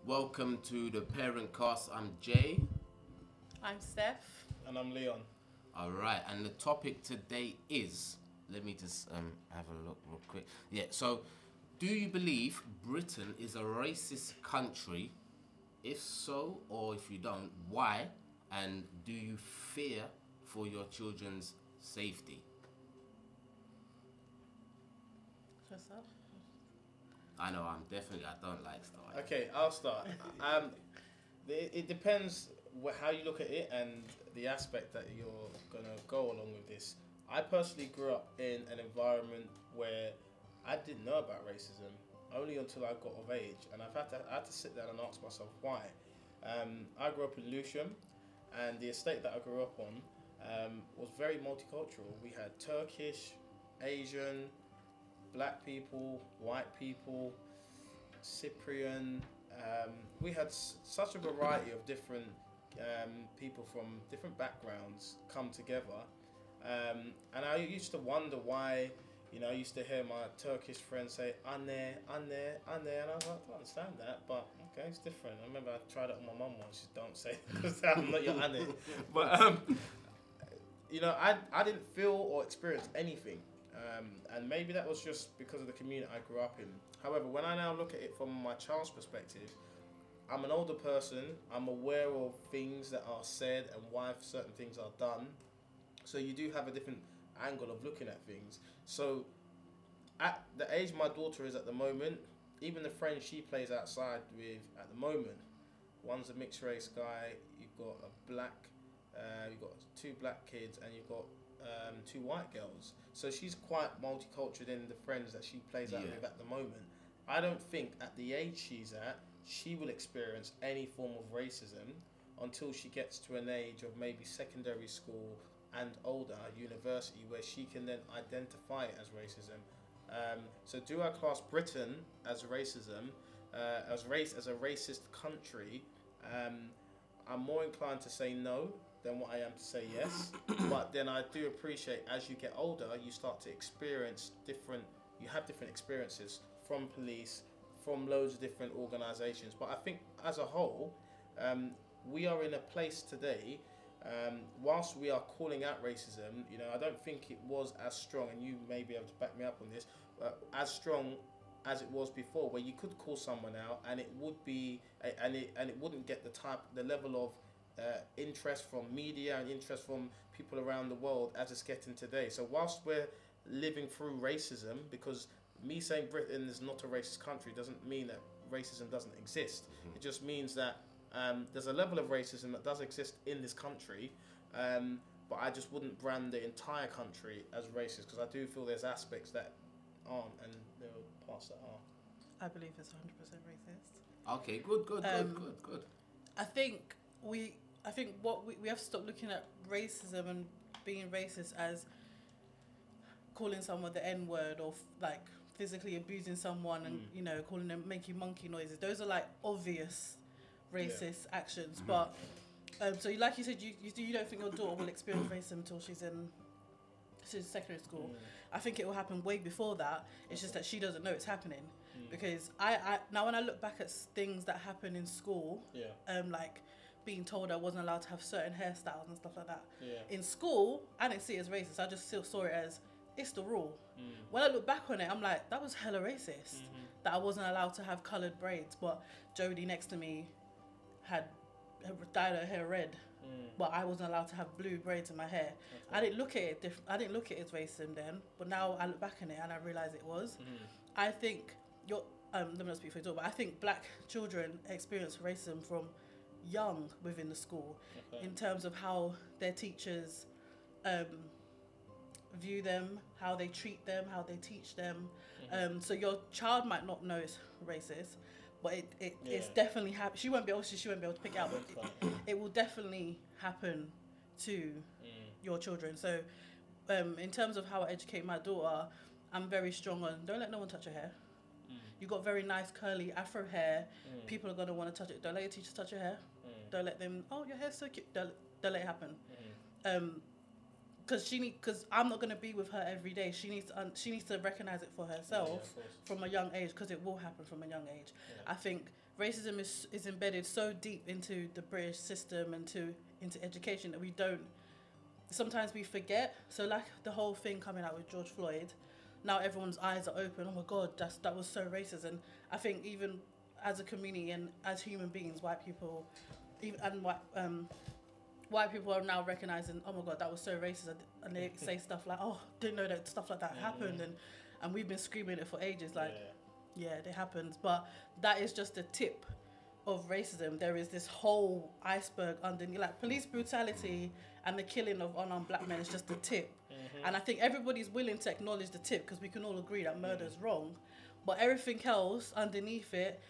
Welcome to the Parentcast. I'm Jay. I'm Steph. And I'm Leon. All right, and the topic today is, let me just have a look real quick. Yeah, so do you believe Britain is a racist country? If so, or if you don't, why? And do you fear for your children's safety? What's up? I don't like starting. Okay, I'll start. It depends how you look at it and the aspect that you're going to go along with this. I personally grew up in an environment where I didn't know about racism only until I got of age, and I had to sit down and ask myself why. I grew up in Lewisham, and the estate that I grew up on was very multicultural. We had Turkish, Asian, black people, white people, Cyprian. We had such a variety of different people from different backgrounds come together. And I used to wonder why, I used to hear my Turkish friends say, Anne, Anne, Anne, and I was like, I don't understand that, but okay, it's different. I remember I tried it on my mum once, she don't say it because I'm not your Anne. But, I didn't feel or experience anything. And maybe that was just because of the community I grew up in. However, when I now look at it from my child's perspective, I'm an older person. I'm aware of things that are said and why certain things are done. So you do have a different angle of looking at things. So at the age my daughter is at the moment, even the friends she plays outside with at the moment, one's a mixed race guy, you've got you've got two black kids, and you've got two white girls. So she's quite multicultural in the friends that she plays out with at the moment. I don't think at the age she's at, she will experience any form of racism until she gets to an age of maybe secondary school and older, university, where she can then identify it as racism. So do I class Britain as racism, as a racist country? I'm more inclined to say no than what I am to say yes. But then I do appreciate as you get older, you start to experience you have different experiences from police, from loads of different organisations. But I think as a whole, we are in a place today, whilst we are calling out racism, I don't think it was as strong, and you may be able to back me up on this, as strong as it was before, where you could call someone out and it would be, and it wouldn't get the level of interest from media and interest from people around the world as it's getting today. So whilst we're living through racism, because me saying Britain is not a racist country doesn't mean that racism doesn't exist. Mm-hmm. It just means that there's a level of racism that does exist in this country, but I just wouldn't brand the entire country as racist, because I do feel there's aspects that aren't, and there are parts that are. I believe it's 100% racist. Okay, good. I think what we have to stop looking at racism and being racist as calling someone the N-word, or like physically abusing someone and calling them, making monkey noises. Those are like obvious racist actions. Mm-hmm. But so like you said, you don't think your daughter will experience racism until she's in secondary school. I think it will happen way before that. It's just that she doesn't know it's happening. Because I now when I look back at things that happen in school, like being told I wasn't allowed to have certain hairstyles and stuff like that. In school, I didn't see it as racist. I just still saw it as it's the rule. When I look back on it, I'm like, that was hella racist. That I wasn't allowed to have coloured braids, but Jodie next to me had dyed her hair red, but I wasn't allowed to have blue braids in my hair. Okay. I didn't look at it I didn't look at it as racism then, but now I look back on it and I realise it was. I think let me not speak for your daughter, but I think black children experience racism from young within the school, in terms of how their teachers view them, how they treat them, how they teach them. So your child might not know it's racist, but it's definitely happening. She won't be able to pick it out, but it will definitely happen to your children. So in terms of how I educate my daughter, I'm very strong on don't let no one touch your hair. You got very nice curly afro hair. People are going to want to touch it. Don't let your teachers touch your hair. Don't let them, oh, your hair's so cute. Don't let it happen. because I'm not gonna be with her every day. She needs to recognize it for herself from a young age, because it will happen from a young age. I think racism is embedded so deep into the British system and into education that we don't. Sometimes we forget. So like the whole thing coming out with George Floyd, now everyone's eyes are open. Oh my God, that was so racist. And I think even as a community and as human beings, white people, white people are now recognizing, oh my God, that was so racist, and they say stuff like, oh, didn't know that stuff like that happened, and we've been screaming it for ages, like, yeah, it happens, but that is just the tip of racism. There is this whole iceberg underneath, like police brutality and the killing of unarmed black men is just the tip, and I think everybody's willing to acknowledge the tip because we can all agree that murder is wrong, but everything else underneath it,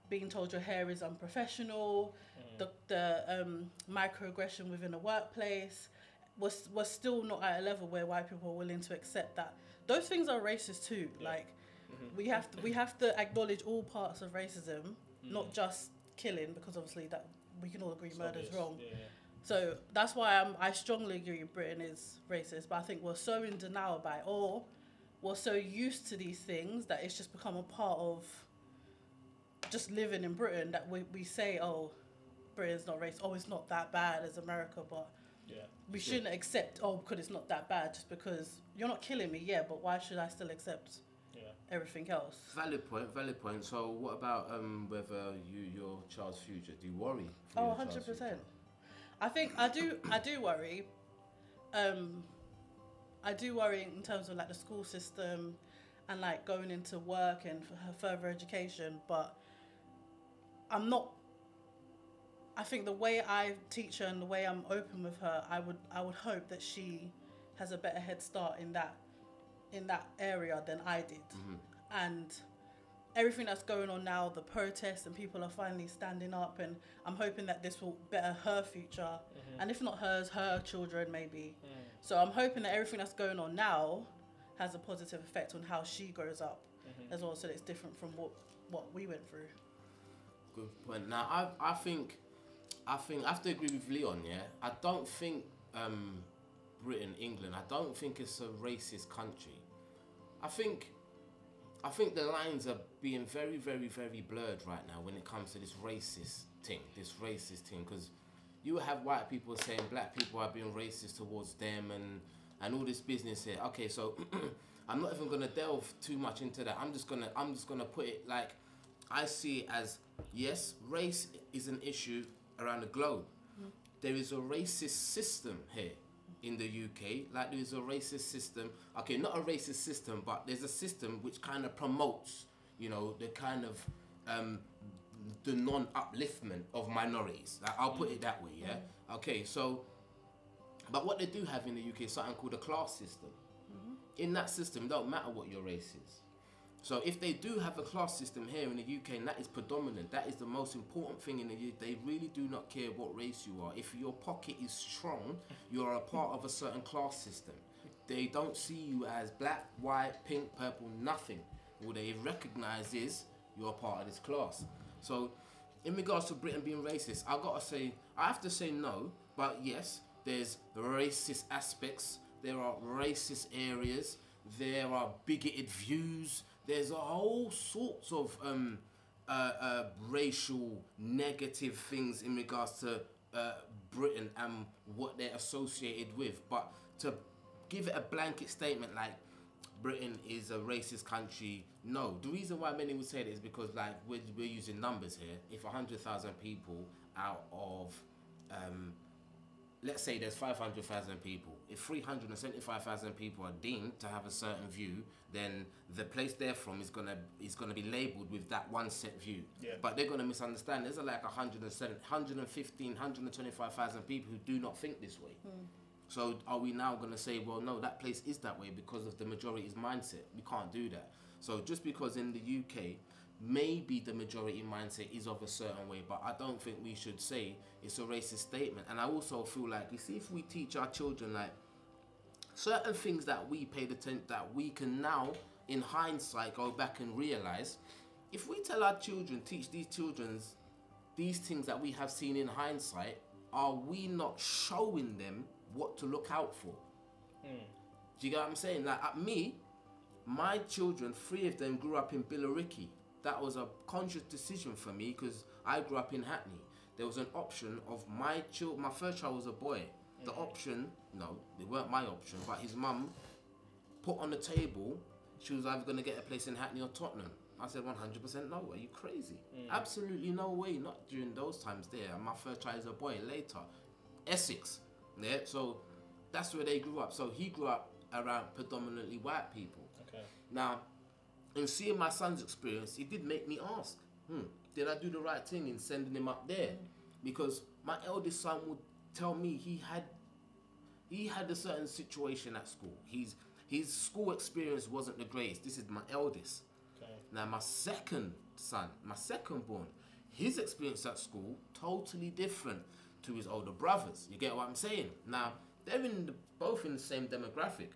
being told your hair is unprofessional, the microaggression within the workplace was still not at a level where white people are willing to accept that those things are racist too. Like we have to acknowledge all parts of racism, not just killing, because obviously that we can all agree murder is wrong. So that's why I strongly agree Britain is racist, but I think we're so in denial about it, or we're so used to these things that it's just become a part of just living in Britain that we say, oh, Britain's not racist, oh, it's not that bad as America, but we shouldn't accept, oh, because it's not that bad, just because you're not killing me, but why should I still accept everything else? Valid point. So what about whether your child's future? Do you worry for Oh, your child's 100%. future? I think I do worry. I do worry in terms of like the school system and like going into work and for her further education, but I think the way I teach her and the way I'm open with her, I would hope that she has a better head start in that area than I did. And everything that's going on now, the protests and people are finally standing up, and I'm hoping that this will better her future, and if not hers, her children maybe. So I'm hoping that everything that's going on now has a positive effect on how she grows up as well, so that it's different from what we went through. Good point. Now I think I have to agree with Leon. I don't think Britain, England, I don't think it's a racist country. I think the lines are being very, very, very blurred right now when it comes to this racist thing, because you have white people saying black people are being racist towards them and all this business here. Okay, so I'm not even gonna delve too much into that. I'm just gonna put it like I see it as, yes, race is an issue around the globe. There is a racist system here in the UK, like there is a racist system, okay, not a racist system, but there's a system which kind of promotes, the kind of the non-upliftment of minorities. Like, I'll put it that way, Okay, so, but what they do have in the UK is something called a class system. In that system, it don't matter what your race is. So if they do have a class system here in the UK, and that is predominant, that is the most important thing in the UK, they really do not care what race you are. If your pocket is strong, you are a part of a certain class system. They don't see you as black, white, pink, purple, nothing. All they recognise is you're a part of this class. So in regards to Britain being racist, I have to say no, but yes, there's racist aspects, there are racist areas, there are bigoted views, there's a whole sorts of racial negative things in regards to Britain and what they're associated with. But to give it a blanket statement like Britain is a racist country, no. The reason why many would say that is because like we're using numbers here. If 100,000 people out of let's say there's 500,000 people. If 375,000 people are deemed to have a certain view, then the place they're from is gonna be labelled with that one set view. But they're gonna misunderstand. There's like 125,000 people who do not think this way. So are we now gonna say, well, no, that place is that way because of the majority's mindset? We can't do that. So just because in the UK, maybe the majority mindset is of a certain way, but I don't think we should say it's a racist statement. And I also feel like, you see, if we teach our children like certain things that we paid attention, that we can now in hindsight go back and realize, if we tell our children, teach these children these things that we have seen in hindsight, are we not showing them what to look out for? Do you get what I'm saying? Like at me, my children, 3 of them grew up in Billericay. That was a conscious decision for me because I grew up in Hackney. There was an option of my first child was a boy. The option, no, they weren't my option, but his mum put on the table, she was either going to get a place in Hackney or Tottenham. I said 100% no, are you crazy? Absolutely no way, not during those times there. My first child is a boy later. Essex, yeah, so that's where they grew up. So he grew up around predominantly white people. Okay. Now, in seeing my son's experience, it did make me ask, did I do the right thing in sending him up there? Because my eldest son would tell me he had a certain situation at school. His school experience wasn't the greatest. This is my eldest. Okay. Now my second son, my second born, his experience at school totally different to his older brothers. You get what I'm saying? Now they're both in the same demographic.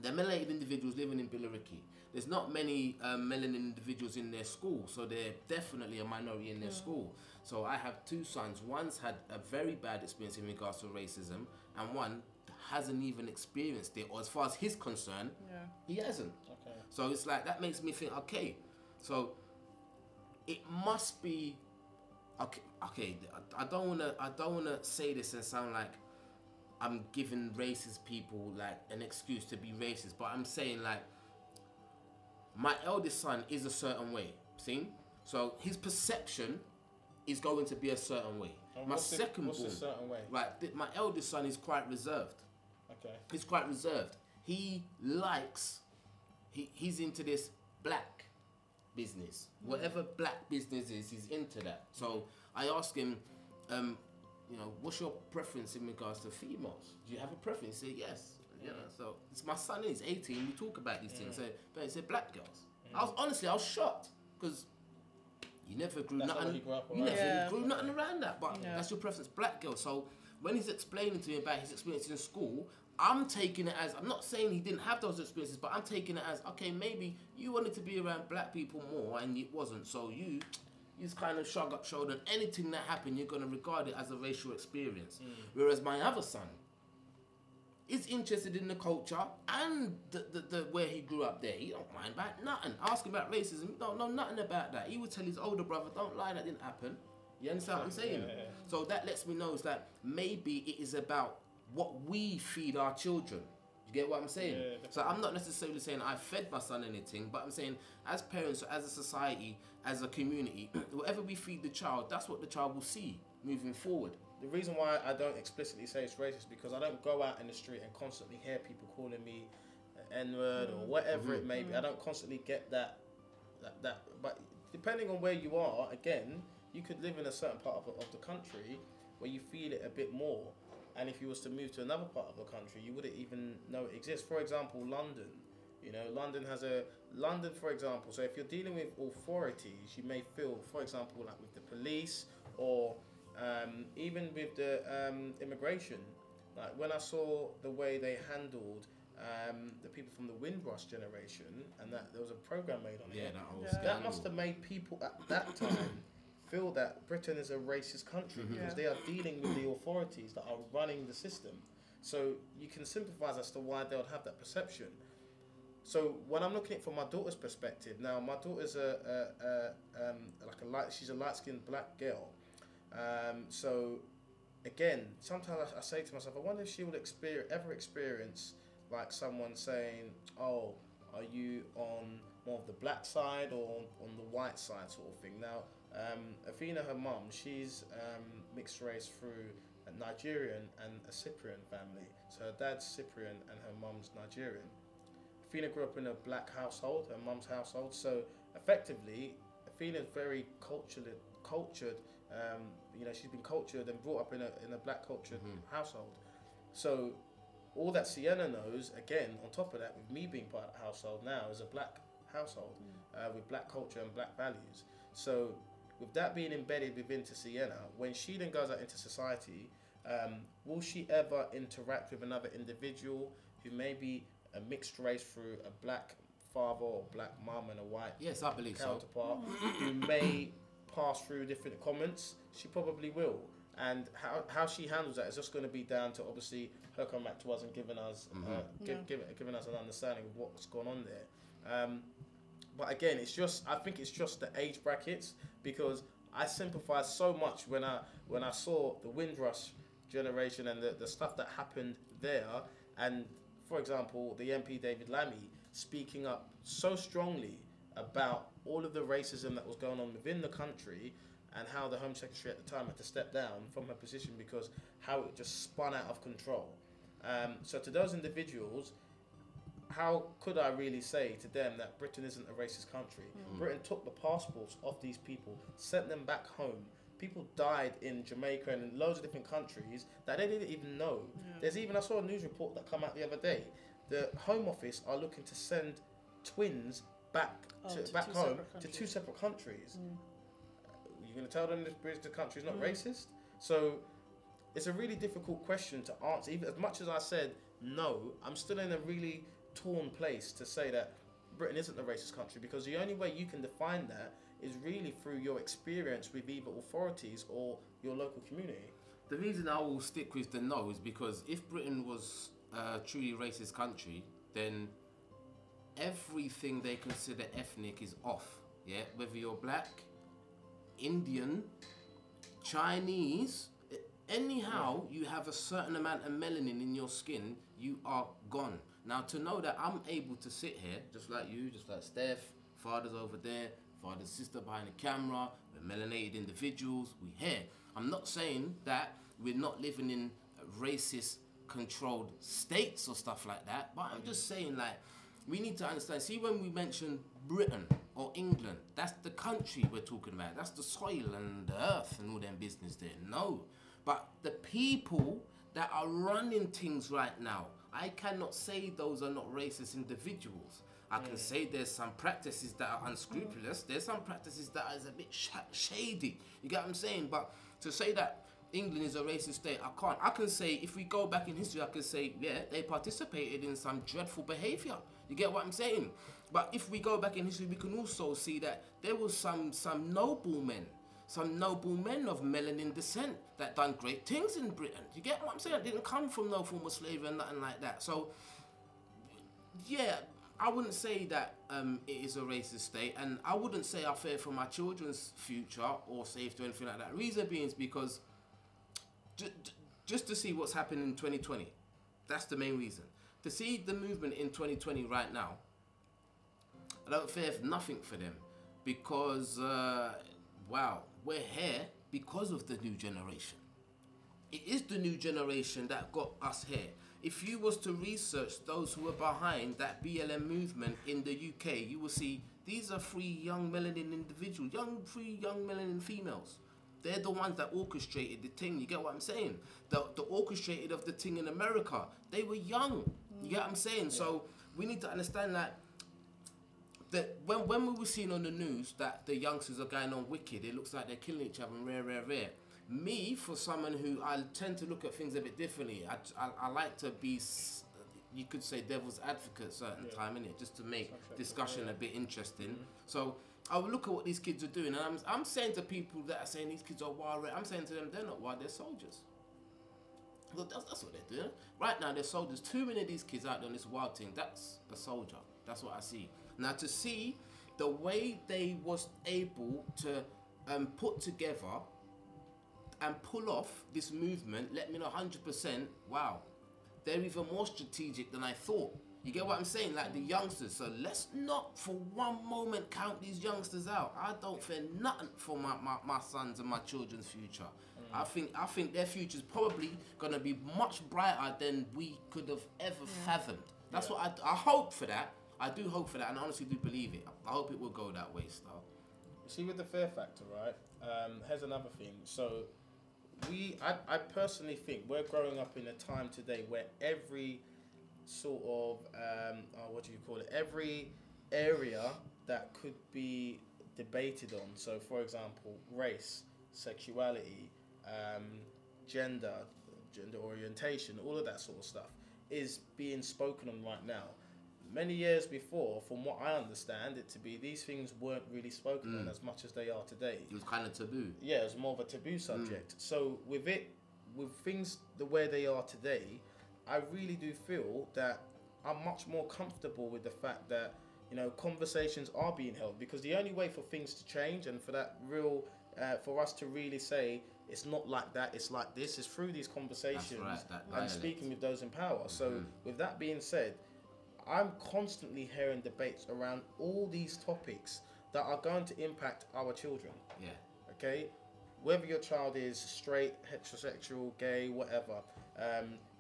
They're melanated individuals living in Billericay. There's not many melanin individuals in their school, so they're definitely a minority in their school. So I have 2 sons. One's had a very bad experience in regards to racism, and one hasn't even experienced it, or as far as he's concerned, he hasn't. Okay. So it's like, that makes me think, okay, so it must be, okay, I don't wanna say this and sound like I'm giving racist people like an excuse to be racist, but I'm saying like, my eldest son is a certain way, see? So his perception is going to be a certain way. And My what's second the born, certain way? right, my eldest son is quite reserved. Okay. He's quite reserved. He likes, he's into this black business. Whatever black business is, he's into that. So I asked him, you know, what's your preference in regards to females? Do you have a preference? He said, yes. You know, so it's my son is 18. We talk about these things. So, but he said black girls. I was shocked because you never grew That's not nothing. what you grew up You around. never grew nothing around that. But Yeah. that's your preference, black girls. So when he's explaining to me about his experience in school, I'm taking it as, I'm not saying he didn't have those experiences, but I'm taking it as, okay, maybe you wanted to be around black people more and it wasn't. So you just kind of shrug up shoulder, and anything that happened, you're going to regard it as a racial experience. Whereas my other son is interested in the culture and the where he grew up there. He don't mind about nothing. Ask him about racism, he don't know nothing about that. He would tell his older brother, don't lie, that didn't happen. You understand what I'm saying? Yeah. So that lets me know is that maybe it is about what we feed our children. You get what I'm saying? Yeah, so I'm not necessarily saying I fed my son anything, but I'm saying as parents, as a society, as a community, whatever we feed the child, that's what the child will see moving forward. The reason why I don't explicitly say it's racist because I don't go out in the street and constantly hear people calling me an N-word or whatever it may be. I don't constantly get that. But depending on where you are, again, you could live in a certain part of the country where you feel it a bit more. And if you was to move to another part of the country, you wouldn't even know it exists. For example, London. You know, London, for example, so if you're dealing with authorities, you may feel, for example, like with the police or even with the immigration. Like when I saw the way they handled the people from the Windrush generation, and that there was a program made on it. That whole Yeah. That scandal. must have made people at that time feel that Britain is a racist country because they are dealing with the authorities that are running the system. So you can sympathise as to why they would have that perception. So when I'm looking at it from my daughter's perspective, now my daughter's she's a light-skinned black girl. So again, sometimes I say to myself, I wonder if she will ever experience like someone saying, "Oh, are you on more of the black side or on the white side," sort of thing. Now, Athena, her mum, she's mixed race through a Nigerian and a Cyprian family. So her dad's Cyprian and her mum's Nigerian. Athena grew up in a black household, her mum's household. So effectively, Athena's very cultured. You know, she's been cultured and brought up in a black cultured household. So all that Sienna knows, again, on top of that, with me being part of the household now, is a black household with black culture and black values. So with that being embedded within Sienna, when she then goes out into society, will she ever interact with another individual who may be a mixed race through a black father or black mum and a white Yes, I believe so. counterpart who may pass through different comments? She probably will. And how she handles that is just going to be down to obviously her coming back to us and giving us giving us an understanding of what's going on there. But again, I think it's just the age brackets, because I sympathise so much when I saw the Windrush generation and the stuff that happened there, and for example the MP David Lammy speaking up so strongly about all of the racism that was going on within the country, and how the Home Secretary at the time had to step down from her position because how it just spun out of control. So to those individuals, how could I really say to them that Britain isn't a racist country? Britain took the passports of these people, sent them back home. People died in Jamaica and in loads of different countries that they didn't even know. I saw a news report that come out the other day. The Home Office are looking to send twins back home to two separate countries. You're going to tell them this country is not racist? So it's a really difficult question to answer. Even as much as I said no, I'm still in a really torn place to say that Britain isn't a racist country, because the only way you can define that is really through your experience with either authorities or your local community. The reason I will stick with the no is because if Britain was a truly racist country, then everything they consider ethnic is off. Yeah, whether you're black, Indian, Chinese, anyhow, you have a certain amount of melanin in your skin, you are gone. Now, to know that I'm able to sit here, just like you, just like Steph, father's over there, father's sister behind the camera, we're melanated individuals, we here. I'm not saying that we're not living in racist controlled states or stuff like that, but I'm just saying, like, we need to understand, see, when we mention Britain or England, that's the country we're talking about, that's the soil and the earth and all them business there. No, but the people that are running things right now, I cannot say those are not racist individuals. I can say there's some practices that are unscrupulous. There's some practices that is a bit shady. You get what I'm saying? But to say that England is a racist state, I can't. I can say, if we go back in history, I can say, yeah, they participated in some dreadful behaviour. You get what I'm saying? But if we go back in history, we can also see that there was some noblemen of melanin descent that done great things in Britain. You get what I'm saying? It didn't come from no form of slavery and nothing like that. So, yeah, I wouldn't say that it is a racist state, and I wouldn't say I fear for my children's future or safety or anything like that. Reason being is because just to see what's happened in 2020, that's the main reason. To see the movement in 2020 right now, I don't fear nothing for them, because, wow, we're here because of the new generation. It is the new generation that got us here. If you was to research those who were behind that BLM movement in the UK, you will see these are three young melanin individuals, three young melanin females. They're the ones that orchestrated the thing. You get what I'm saying? The orchestrated of the thing in America, they were young. You get what I'm saying? Yeah. So we need to understand that when we were seeing on the news that the youngsters are going on wicked, it looks like they're killing each other and rare. Me, for someone who I tend to look at things a bit differently, I like to be, you could say, devil's advocate at a certain time, innit? Just to make discussion a bit interesting. So I would look at what these kids are doing, and I'm saying to people that are saying these kids are wild, I'm saying to them, they're not wild, they're soldiers. Look, that's what they're doing. Right now, they're soldiers. Too many of these kids out there on this wild thing, that's a soldier. That's what I see. Now, to see the way they was able to put together and pull off this movement, let me know 100%, wow, they're even more strategic than I thought. You get what I'm saying? Like the youngsters. So let's not for one moment count these youngsters out. I don't fear nothing for my sons and my children's future. I think their future's probably going to be much brighter than we could have ever fathomed. That's what I hope for that. I do hope for that, and I honestly do believe it. I hope it will go that way, still. You see, with the fear factor, right? Here's another thing. So I personally think we're growing up in a time today where every sort of every area that could be debated on, so for example race, sexuality, gender orientation, all of that sort of stuff is being spoken on right now. many years before, from what I understand it to be, these things weren't really spoken on as much as they are today. It was kind of taboo. Yeah, it was more of a taboo subject. So with things the way they are today, I really do feel that I'm much more comfortable with the fact that, you know, conversations are being held, because the only way for things to change and for that real, for us to really say it's not like that, it's like this, is through these conversations and speaking with those in power. So with that being said, I'm constantly hearing debates around all these topics that are going to impact our children. Yeah. Okay? Whether your child is straight, heterosexual, gay, whatever,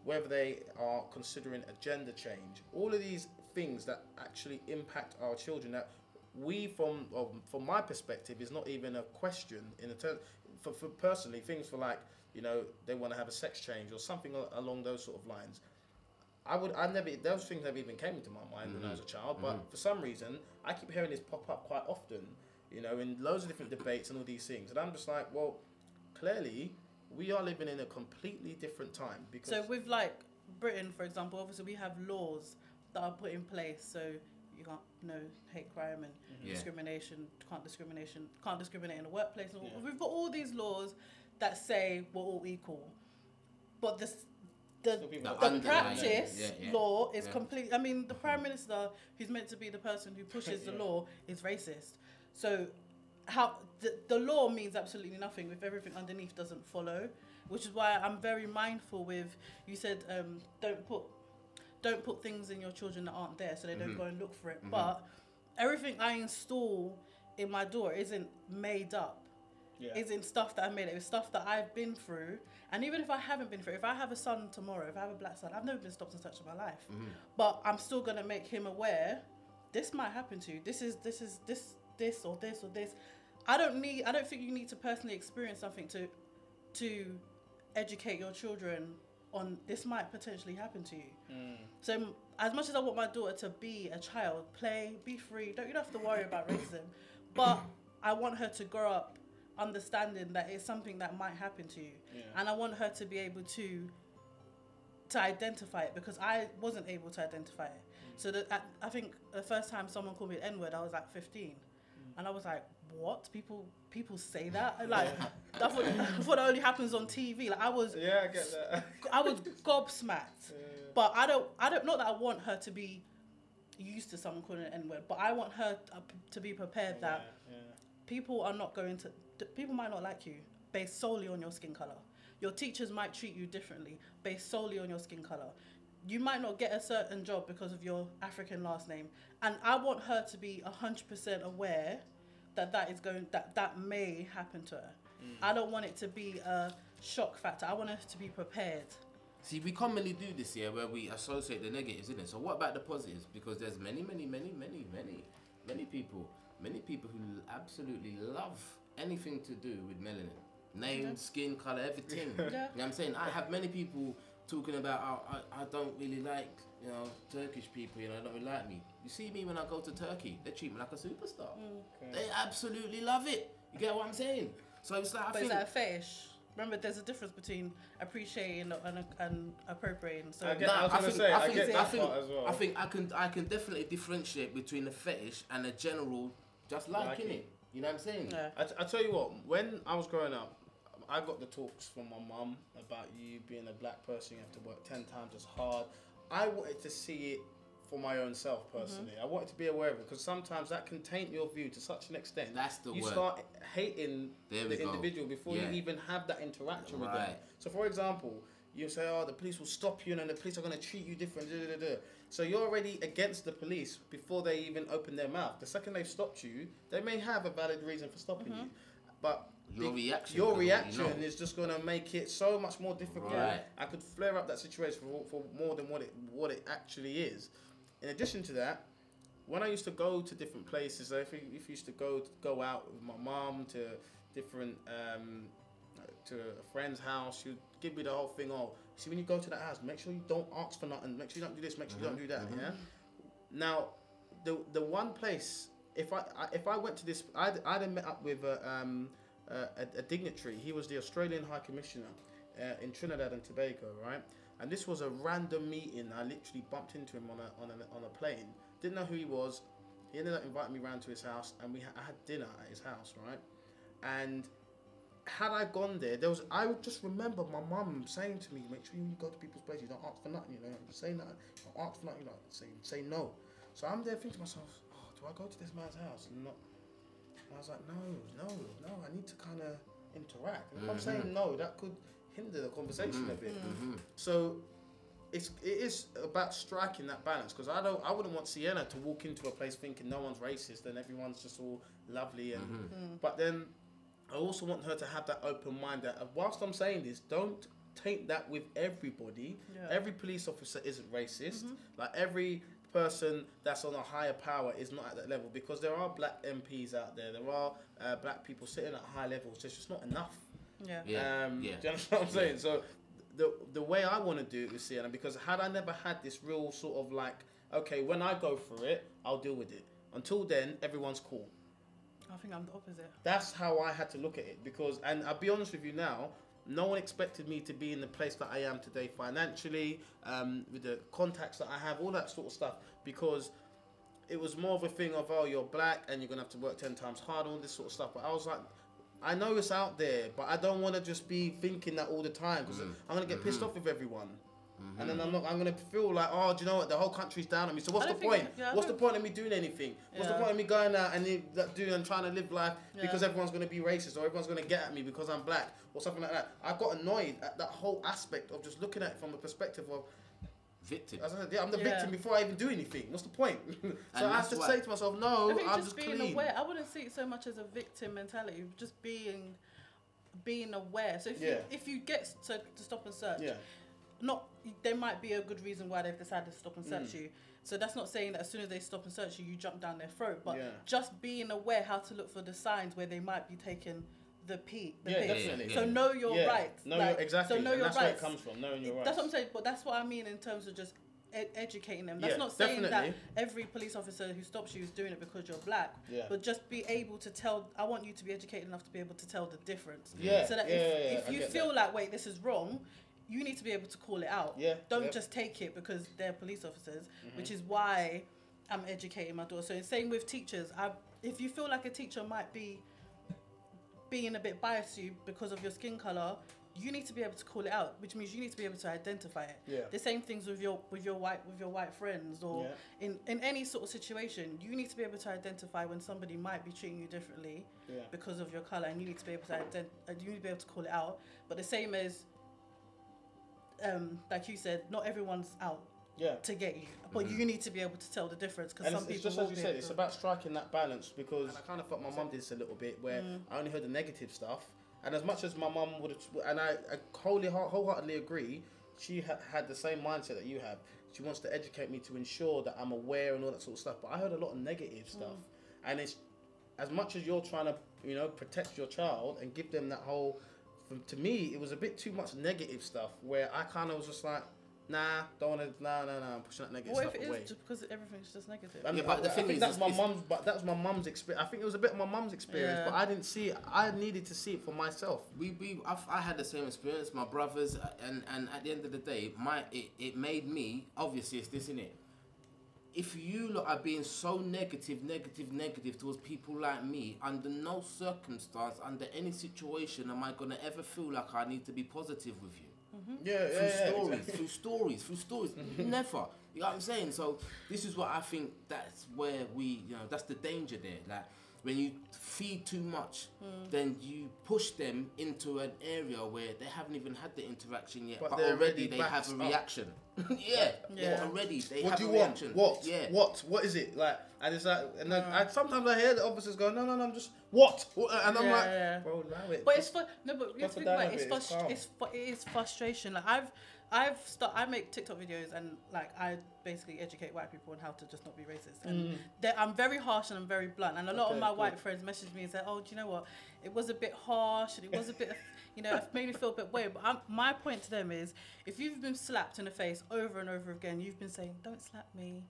whether they are considering a gender change, all of these things that actually impact our children, that we, from my perspective, is not even a question in a term. For personally, things for like, you know, they want to have a sex change or something along those sort of lines. Those things never even came into my mind when I was a child, but for some reason, I keep hearing this pop up quite often, you know, in loads of different debates and all these things. And I'm just like, well, clearly, we are living in a completely different time. Because so with like Britain, for example, obviously we have laws that are put in place, so you can't, hate crime and discrimination, can't discriminate in the workplace. We've got all these laws that say we're all equal, but the practice law is complete. I mean, the Prime Minister, who's meant to be the person who pushes the law, is racist. So how the law means absolutely nothing if everything underneath doesn't follow, which is why I'm very mindful with, you said, don't put things in your children that aren't there, so they don't go and look for it. But everything I install in my door isn't made up. Isn't stuff that I made. It was stuff that I've been through. And even if I haven't been through, if I have a son tomorrow, if I have a black son, I've never been stopped and touched in my life. But I'm still gonna make him aware, this might happen to you. This or this or this. I don't think you need to personally experience something to educate your children on this might potentially happen to you. So as much as I want my daughter to be a child, play, be free, you don't have to worry about racism, but I want her to grow up understanding that it's something that might happen to you, and I want her to be able to identify it, because I wasn't able to identify it. So I think the first time someone called me an N-word, I was like 15, and I was like, what? People say that? Like, I thought that only happens on TV. Like, I get that. I was gobsmacked. But I don't. Not that I want her to be used to someone calling her an N-word, but I want her to be prepared that people are not going to. People might not like you based solely on your skin color. Your teachers might treat you differently based solely on your skin color. You might not get a certain job because of your African last name. And I want her to be 100% aware that may happen to her. I don't want it to be a shock factor. I want her to be prepared. See, we commonly do this here where we associate the negatives, isn't it? So what about the positives? Because there's many people who absolutely love anything to do with melanin. Name, skin colour, everything. You know what I'm saying? I have many people talking about how I don't really like, Turkish people, they don't really like me. You see me when I go to Turkey, they treat me like a superstar. They absolutely love it. You get what I'm saying? So it's like, But it's like a fetish. Remember, there's a difference between appreciating and appropriating. So I think I can definitely differentiate between a fetish and a general just liking it. You know what I'm saying? Yeah. I tell you what, when I was growing up, I got the talks from my mum about you being a black person, you have to work 10 times as hard. I wanted to see it for my own self personally. I wanted to be aware of it, because sometimes that can taint your view to such an extent. That's the you word. start hating the individual before you even have that interaction with them. So for example, you say, the police will stop you and the police are going to treat you different. So you're already against the police before they even open their mouth. The second they've stopped you, they may have a valid reason for stopping you. But your reaction is just going to make it so much more difficult. I could flare up that situation for more than what it actually is. In addition to that, when I used to go to different places, if you used to go out with my mum to different to a friend's house, she'd give me the whole thing. See, when you go to that house, make sure you don't ask for nothing. Make sure you don't do this. Make sure you don't do that. Yeah. Now, the one place, if I went to this, I'd have met up with a dignitary. He was the Australian High Commissioner in Trinidad and Tobago, right? And this was a random meeting. I literally bumped into him on a plane. Didn't know who he was. He ended up inviting me round to his house, and I had dinner at his house, right? And had I gone there, I would just remember my mum saying to me, make sure when you go to people's places, you don't ask for nothing, you know, say nothing, don't ask for nothing, like, say no. So I'm there thinking to myself, oh, do I go to this man's house and not? And I was like, no, I need to kind of interact. And if I'm saying no, that could hinder the conversation a bit. So it is about striking that balance, because I wouldn't want Sienna to walk into a place thinking no one's racist and everyone's just all lovely and but then I also want her to have that open mind that whilst I'm saying this, don't taint that with everybody. Every police officer isn't racist. Like every person that's on a higher power is not at that level, because there are black MPs out there, there are black people sitting at high levels. There's just not enough. Do you understand what I'm saying? So the way I want to do it with Sienna, because had I never had this real sort of like, okay, when I go through it, I'll deal with it. Until then, everyone's cool. I think I'm the opposite. That's how I had to look at it, because, and I'll be honest with you now, no one expected me to be in the place that I am today financially, with the contacts that I have, all that sort of stuff, because it was more of a thing of, oh, you're black and you're going to have to work 10 times harder, all this sort of stuff. But I was like, I know it's out there, but I don't want to just be thinking that all the time, because I'm going to get pissed off with everyone. And then I'm going to feel like, oh, do you know what, the whole country's down on me, so what's the point? What's the point of me doing anything? What's the point of me going out and trying to live life because everyone's going to be racist, or everyone's going to get at me because I'm black, or something like that? I got annoyed at that whole aspect of just looking at it from the perspective of victim. As I said, I'm the victim before I even do anything. What's the point? So I have to say to myself, no, I'm just being clean. aware. I wouldn't see it so much as a victim mentality, just being aware. So if you get to stop and search, there might be a good reason why they've decided to stop and search you. So that's not saying that as soon as they stop and search you, you jump down their throat. But just being aware how to look for the signs where they might be taking the piss. Definitely. So know your rights. Exactly. So know your that's rights. Where it comes from, knowing your rights. That's what I'm saying. But that's what I mean in terms of just educating them. That's not saying that every police officer who stops you is doing it because you're black. But just be able to tell. I want you to be educated enough to be able to tell the difference. So that if you feel like, wait, this is wrong, you need to be able to call it out. Don't just take it because they're police officers, which is why I'm educating my daughter. So same with teachers. If you feel like a teacher might be being a bit biased to you because of your skin color, you need to be able to call it out, which means you need to be able to identify it. The same things with your white friends, or in any sort of situation, you need to be able to identify when somebody might be treating you differently because of your color, and you need to be able to call it out. But the same as like you said, not everyone's out to get you, but you need to be able to tell the difference, because some people it's just as you said, it's about striking that balance, because and I kind of thought my mum did this a little bit, where I only heard the negative stuff, and as much as my mum would have, and I wholeheartedly agree, she had the same mindset that you have. She wants to educate me to ensure that I'm aware and all that sort of stuff, but I heard a lot of negative stuff, and it's as much as you're trying to protect your child and give them that whole, to me, it was a bit too much negative stuff, where I kind of was just like, nah, don't want to, I'm pushing that negative stuff away. What if it is just because everything's just negative? But the thing is, that's my mum's. But that was my mum's experience. I think it was a bit of my mum's experience, but I didn't see it. I needed to see it for myself. I had the same experience. My brothers, and at the end of the day, it made me, obviously, it's this, innit? If you lot are being so negative towards people like me, under no circumstance, under any situation, am I gonna ever feel like I need to be positive with you? Through stories. Never. You know what I'm saying? So this is what I think, that's where that's the danger there. Like, when you feed too much, then you push them into an area where they haven't even had the interaction yet, but already they have a reaction. Already they have a reaction. What? What is it? Like, and it's like, and sometimes I hear the officers go, no, I'm just, what? And I'm like, bro, allow it. But it's you have to think about it. It is frustration. Like I make TikTok videos, and like I basically educate white people on how to just not be racist. And I'm very harsh and I'm very blunt. And a lot of my white friends message me and say, "Oh, do you know what? It was a bit harsh, and it was a bit, it made me feel a bit weird." But my point to them is, if you've been slapped in the face over and over again, you've been saying, "Don't slap me.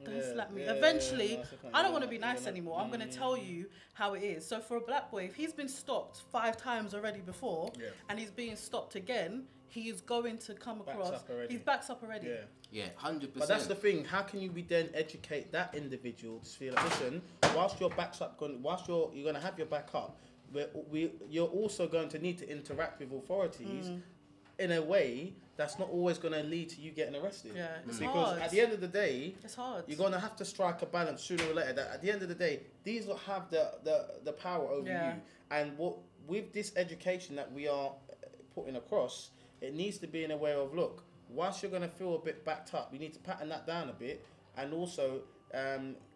don't slap me. Eventually, I don't want to be nice anymore. I'm going to tell you how it is. So for a black boy, if he's been stopped 5 times already before, and he's being stopped again, he is going to come across. He's backs up already. Yeah, 100%. But that's the thing. How can you then educate that individual to feel like, listen, whilst your back's up, whilst you're going to have your back up, you're also going to need to interact with authorities in a way that's not always going to lead to you getting arrested. Yeah, it's because hard. at the end of the day, It's hard. you're going to have to strike a balance sooner or later. That at the end of the day, these will have the power over you. And with this education that we are putting across, it needs to be in a way of, look, whilst you're going to feel a bit backed up, you need to pattern that down a bit, and also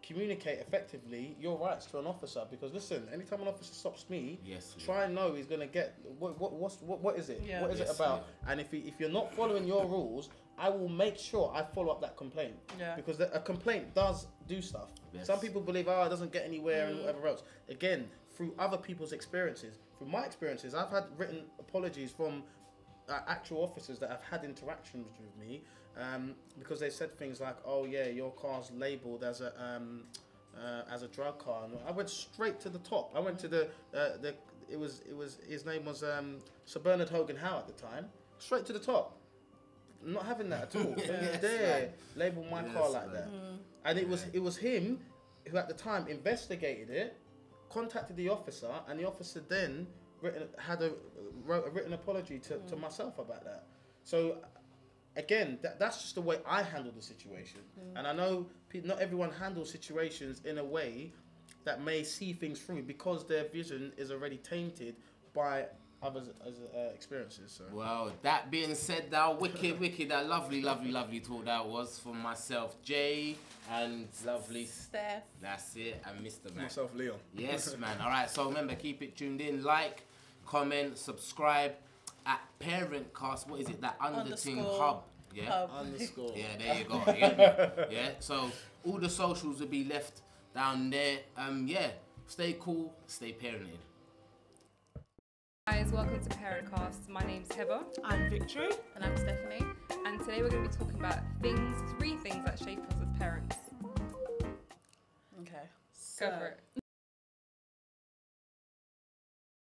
communicate effectively your rights to an officer. Because listen, anytime an officer stops me, try and know he's going to get what is it? What is it about? And if you're not following your rules, I will make sure I follow up that complaint. Because a complaint does do stuff. Some people believe, it doesn't get anywhere and whatever else. Again, through other people's experiences, through my experiences, I've had written apologies from actual officers that have had interactions with me, because they said things like, "Oh yeah, your car's labelled as a drug car." And I went straight to the top. I went to his name was Sir Bernard Hogan Howe at the time. Straight to the top. I'm not having that at all. Don't dare label my car like that. And it was him who at the time investigated it, contacted the officer, and the officer then wrote a written apology to myself about that. So again, that's just the way I handle the situation. And I know not everyone handles situations in a way that may see things through, because their vision is already tainted by others' experiences. So. Well, that being said, that wicked, that lovely talk that was from myself, Jay, and lovely Steph. That's it, and Mr. Man. Myself, Leon. Yes, man. All right, so remember, keep it tuned in. Like, comment, subscribe at Parentcast. What is it? That underthing hub. Yeah. Underscore. Yeah, there you go. You get me? Yeah. So all the socials will be left down there. Yeah. Stay cool. Stay parented. Guys, welcome to Parentcast. My name's Heather. I'm Victory. And I'm Stephanie. And today we're going to be talking about 3 things that shape us as parents. Okay. Go for it.